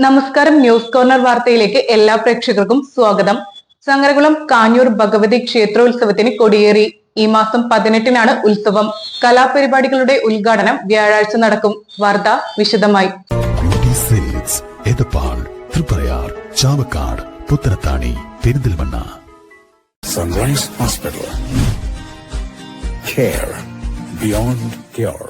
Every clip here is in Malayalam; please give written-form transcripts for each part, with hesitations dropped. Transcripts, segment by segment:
നമസ്കാരം. ന്യൂസ് കോർണർ വാർത്തയിലേക്ക് എല്ലാ പ്രേക്ഷകർക്കും സ്വാഗതം. ചങ്ങരകുളം കാഞ്ഞൂർ ഭഗവതി ക്ഷേത്രോത്സവത്തിന് കൊടിയേറി. ഈ മാസം 18-നാണ് ഉത്സവം. കലാപരിപാടികളുടെ ഉദ്ഘാടനം വ്യാഴാഴ്ച നടക്കും. വാർത്ത വിശദമായി. Chavakkad, Puthanathani, Perinthalmanna. Sunrise hospital, care beyond care.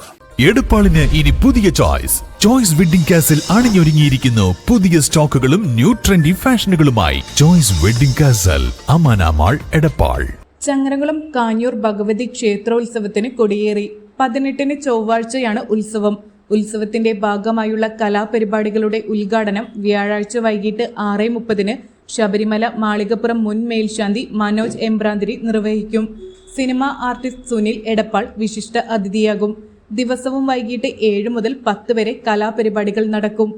എടപ്പാളിന് ഇനി പുതിയ ചോയ്സ് വെഡിംഗ് കാസിൽ അണിഞ്ഞൊരുങ്ങിയിരിക്കുന്നു പുതിയ സ്റ്റോക്കുകളും ന്യൂ ട്രെൻഡി ഫാഷനുകളുമായി. Choice wedding castle, Amana mall, Edappal. Changarakulam Kanjoor Bhagavathi ക്ഷേത്രോത്സവത്തിന് കൊടിയേറി. 18-ന് ചൊവ്വാഴ്ചയാണ് ഉത്സവം. ഉത്സവത്തിന്റെ ഭാഗമായുള്ള കലാപരിപാടികളുടെ ഉദ്ഘാടനം വ്യാഴാഴ്ച വൈകിട്ട് 6:30-ന് ശബരിമല മാളികപ്പുറം മുൻ മേൽശാന്തി മനോജ് എംബ്രാന്തിരി നിർവഹിക്കും. സിനിമാ ആർട്ടിസ്റ്റ് സുനിൽ എടപ്പാൾ വിശിഷ്ട അതിഥിയാകും. ദിവസവും വൈകിട്ട് 7 മുതൽ 10 വരെ കലാപരിപാടികൾ നടക്കും.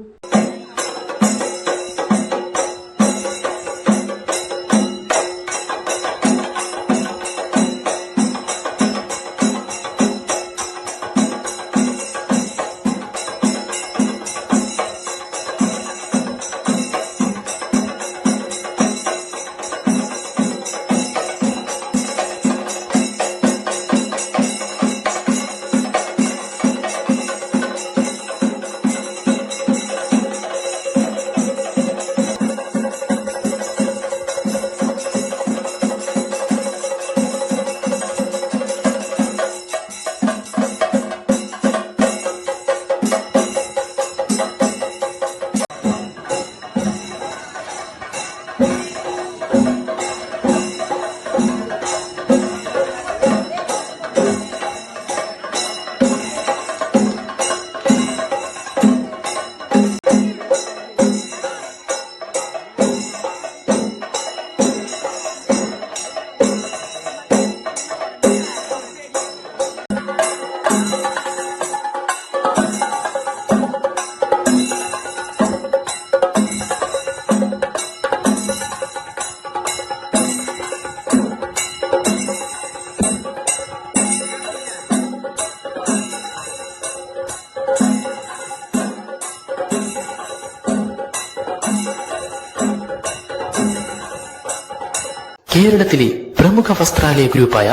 കേരളത്തിലെ പ്രമുഖ വസ്ത്രാലയ ഗ്രൂപ്പായ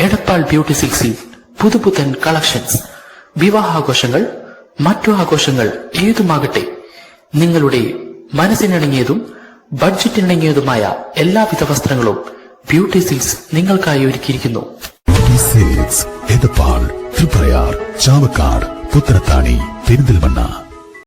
എടപ്പാൾ ബ്യൂട്ടി സിൽക്സിൽ പുതുപുത്തൻ കളക്ഷൻസ്. വിവാഹാഘോഷങ്ങൾ, മറ്റു ആഘോഷങ്ങൾ ഏതുമാകട്ടെ, നിങ്ങളുടെ മനസ്സിനിണങ്ങിയതും ബഡ്ജറ്റിനിണങ്ങിയതുമായ എല്ലാവിധ വസ്ത്രങ്ങളും ബ്യൂട്ടി സിൽക്സ് നിങ്ങൾക്കായി ഒരുക്കിയിരിക്കുന്നു. എടപ്പാൾ, ചാവക്കാട്, പുത്തനത്താണി, പെരിന്തൽമണ്ണ.